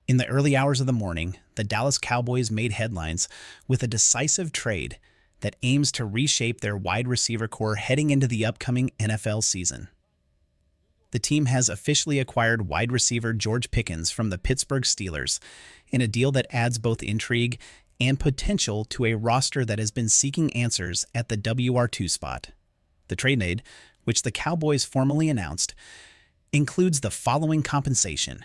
In the early hours of the morning, the Dallas Cowboys made headlines with a decisive trade that aims to reshape their wide receiver core heading into the upcoming NFL season. The team has officially acquired wide receiver George Pickens from the Pittsburgh Steelers in a deal that adds both intrigue and potential to a roster that has been seeking answers at the WR2 spot. The trade, which the Cowboys formally announced, includes the following compensation.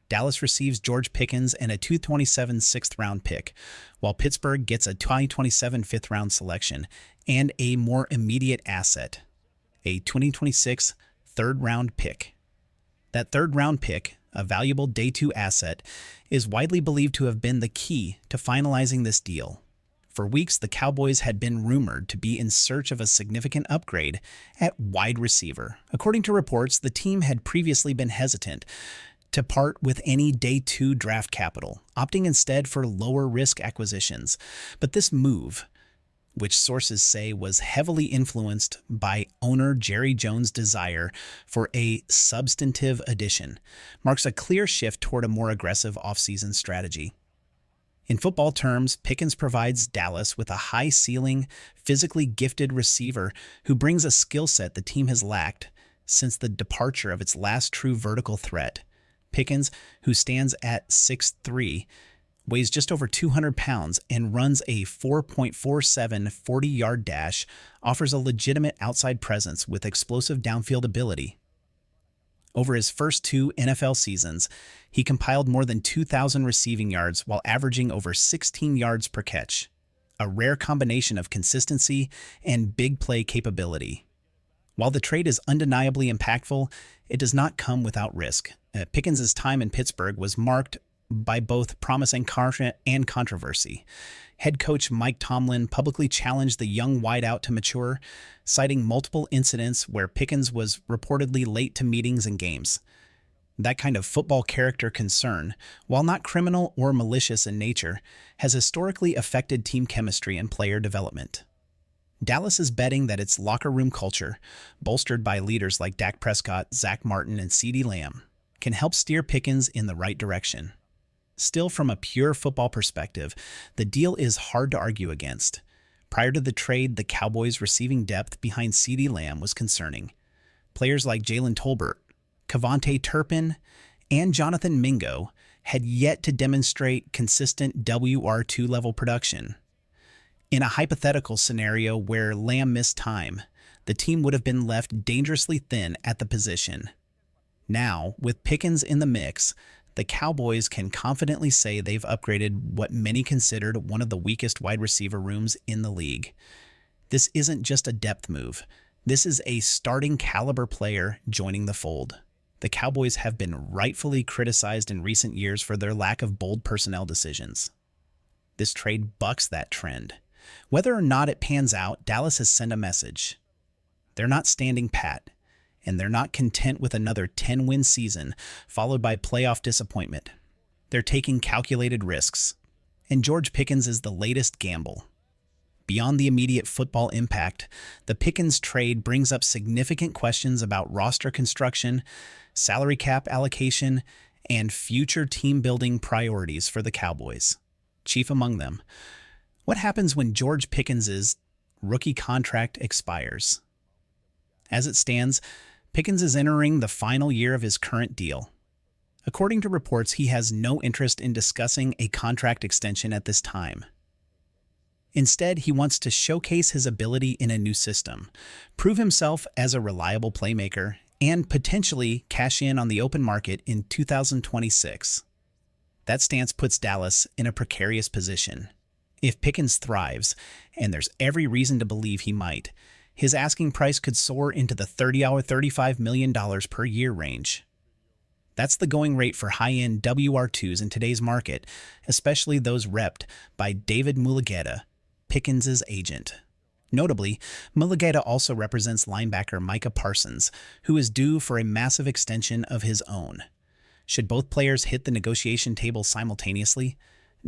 Dallas receives George Pickens and a 2027 sixth-round pick, while Pittsburgh gets a 2027 fifth-round selection and a more immediate asset, a 2026 third-round pick. That third-round pick, a valuable day two asset, is widely believed to have been the key to finalizing this deal. For weeks, the Cowboys had been rumored to be in search of a significant upgrade at wide receiver. According to reports, the team had previously been hesitant to part with any day two draft capital, opting instead for lower risk acquisitions. But this move, which sources say was heavily influenced by owner Jerry Jones' desire for a substantive addition, marks a clear shift toward a more aggressive offseason strategy. In football terms, Pickens provides Dallas with a high-ceiling, physically gifted receiver who brings a skill set the team has lacked since the departure of its last true vertical threat. Pickens, who stands at 6'3", weighs just over 200 pounds and runs a 4.47 40-yard dash, offers a legitimate outside presence with explosive downfield ability. Over his first two NFL seasons, he compiled more than 2,000 receiving yards while averaging over 16 yards per catch, a rare combination of consistency and big play capability. While the trade is undeniably impactful, it does not come without risk. Pickens' time in Pittsburgh was marked by both promise and controversy. Head coach Mike Tomlin publicly challenged the young wideout to mature, citing multiple incidents where Pickens was reportedly late to meetings and games. That kind of football character concern, while not criminal or malicious in nature, has historically affected team chemistry and player development. Dallas is betting that its locker room culture, bolstered by leaders like Dak Prescott, Zach Martin, and CeeDee Lamb, can help steer Pickens in the right direction. Still, from a pure football perspective, the deal is hard to argue against. Prior to the trade, the Cowboys' receiving depth behind CeeDee Lamb was concerning. Players like Jalen Tolbert, Kevontae Turpin, and Jonathan Mingo had yet to demonstrate consistent WR2 level production. In a hypothetical scenario where Lamb missed time, the team would have been left dangerously thin at the position. Now, with Pickens in the mix, the Cowboys can confidently say they've upgraded what many considered one of the weakest wide receiver rooms in the league. This isn't just a depth move. This is a starting caliber player joining the fold. The Cowboys have been rightfully criticized in recent years for their lack of bold personnel decisions. This trade bucks that trend. Whether or not it pans out, Dallas has sent a message. They're not standing pat, and they're not content with another 10-win season followed by playoff disappointment. They're taking calculated risks, and George Pickens is the latest gamble. Beyond the immediate football impact, the Pickens trade brings up significant questions about roster construction, salary cap allocation, and future team-building priorities for the Cowboys. Chief among them, what happens when George Pickens' rookie contract expires? As it stands, Pickens is entering the final year of his current deal. According to reports, he has no interest in discussing a contract extension at this time. Instead, he wants to showcase his ability in a new system, prove himself as a reliable playmaker, and potentially cash in on the open market in 2026. That stance puts Dallas in a precarious position. If Pickens thrives, and there's every reason to believe he might, his asking price could soar into the $35 million per year range. That's the going rate for high-end WR2s in today's market, especially those repped by David Mulugheta, Pickens' agent. Notably, Mulugheta also represents linebacker Micah Parsons, who is due for a massive extension of his own. Should both players hit the negotiation table simultaneously,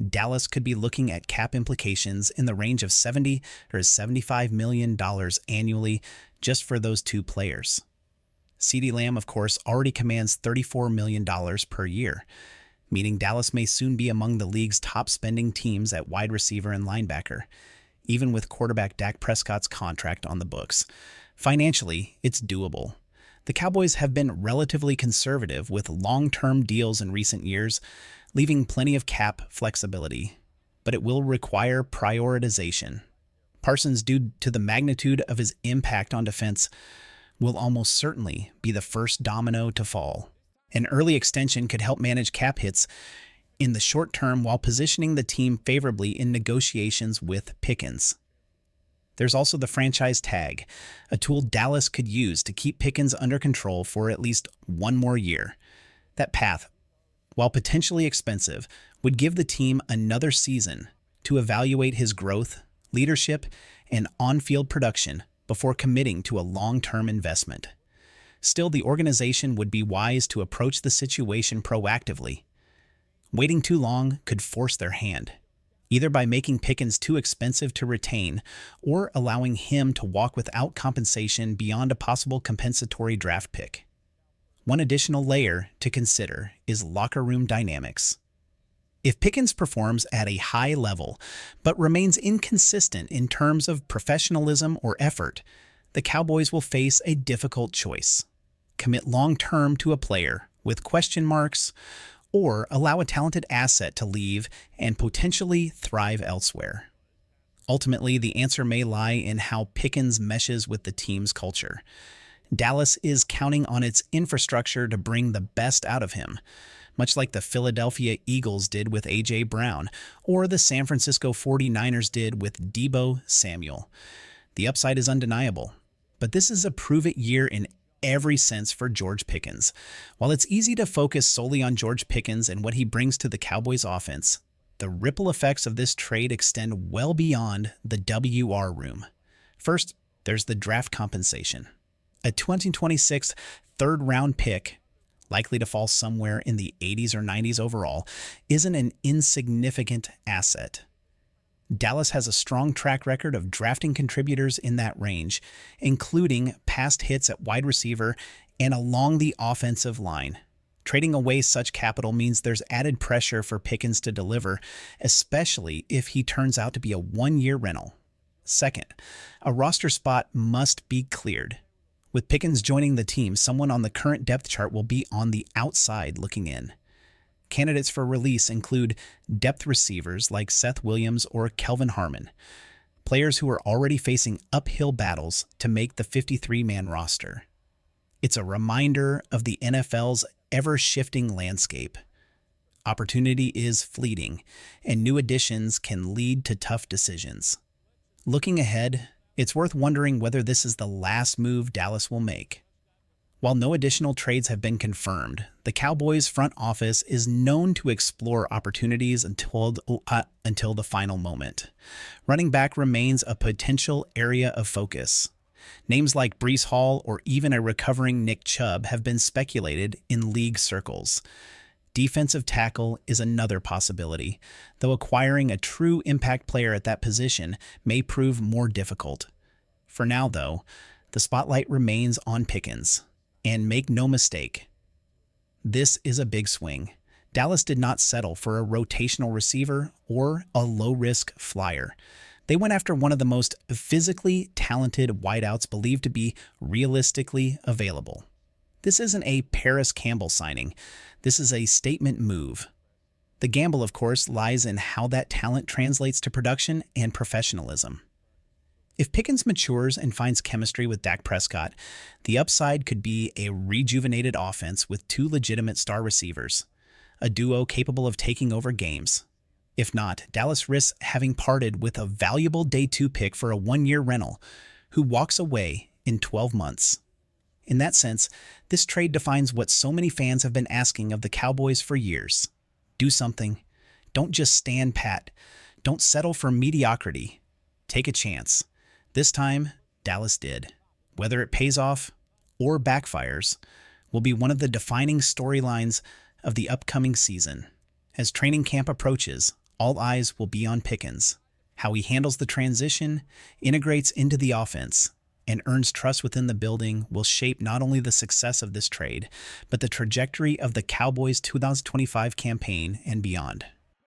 Dallas could be looking at cap implications in the range of $70 or $75 million annually just for those two players. CeeDee Lamb, of course, already commands $34 million per year. meaning Dallas may soon be among the league's top spending teams at wide receiver and linebacker, even with quarterback Dak Prescott's contract on the books. Financially, it's doable. The Cowboys have been relatively conservative with long-term deals in recent years, leaving plenty of cap flexibility, but it will require prioritization. Parsons, due to the magnitude of his impact on defense, will almost certainly be the first domino to fall. An early extension could help manage cap hits in the short term while positioning the team favorably in negotiations with Pickens. There's also the franchise tag, a tool Dallas could use to keep Pickens under control for at least one more year. That path, while potentially expensive, would give the team another season to evaluate his growth, leadership, and on-field production before committing to a long-term investment. Still, the organization would be wise to approach the situation proactively. Waiting too long could force their hand, either by making Pickens too expensive to retain or allowing him to walk without compensation beyond a possible compensatory draft pick. One additional layer to consider is locker room dynamics. If Pickens performs at a high level but remains inconsistent in terms of professionalism or effort, the Cowboys will face a difficult choice: commit long-term to a player with question marks, or allow a talented asset to leave and potentially thrive elsewhere. Ultimately, the answer may lie in how Pickens meshes with the team's culture. Dallas is counting on its infrastructure to bring the best out of him, much like the Philadelphia Eagles did with A.J. Brown or the San Francisco 49ers did with Deebo Samuel. The upside is undeniable, but this is a prove-it year in every sense for George Pickens. While it's easy to focus solely on George Pickens and what he brings to the Cowboys offense, the ripple effects of this trade extend well beyond the WR room. First, there's the draft compensation. A 2026 third-round pick, likely to fall somewhere in the 80s or 90s overall, isn't an insignificant asset. Dallas has a strong track record of drafting contributors in that range, including past hits at wide receiver and along the offensive line. Trading away such capital means there's added pressure for Pickens to deliver, especially if he turns out to be a one-year rental. Second, a roster spot must be cleared. With Pickens joining the team, someone on the current depth chart will be on the outside looking in. Candidates for release include depth receivers like Seth Williams or Kelvin Harmon, players who are already facing uphill battles to make the 53-man roster. It's a reminder of the NFL's ever-shifting landscape. Opportunity is fleeting, and new additions can lead to tough decisions. Looking ahead, it's worth wondering whether this is the last move Dallas will make. While no additional trades have been confirmed, the Cowboys' front office is known to explore opportunities until the final moment. Running back remains a potential area of focus. Names like Breece Hall or even a recovering Nick Chubb have been speculated in league circles. Defensive tackle is another possibility, though acquiring a true impact player at that position may prove more difficult. For now, though, the spotlight remains on Pickens. And make no mistake, this is a big swing. Dallas did not settle for a rotational receiver or a low-risk flyer. They went after one of the most physically talented wideouts believed to be realistically available. This isn't a Paris Campbell signing. This is a statement move. The gamble, of course, lies in how that talent translates to production and professionalism. If Pickens matures and finds chemistry with Dak Prescott, the upside could be a rejuvenated offense with two legitimate star receivers, a duo capable of taking over games. If not, Dallas risks having parted with a valuable day 2 pick for a one-year rental who walks away in 12 months. In that sense, this trade defines what so many fans have been asking of the Cowboys for years. Do something. Don't just stand pat. Don't settle for mediocrity. Take a chance. This time, Dallas did. Whether it pays off or backfires will be one of the defining storylines of the upcoming season. As training camp approaches, all eyes will be on Pickens, how he handles the transition, integrates into the offense, and earns trust within the building will shape not only the success of this trade, but the trajectory of the Cowboys' 2025 campaign and beyond.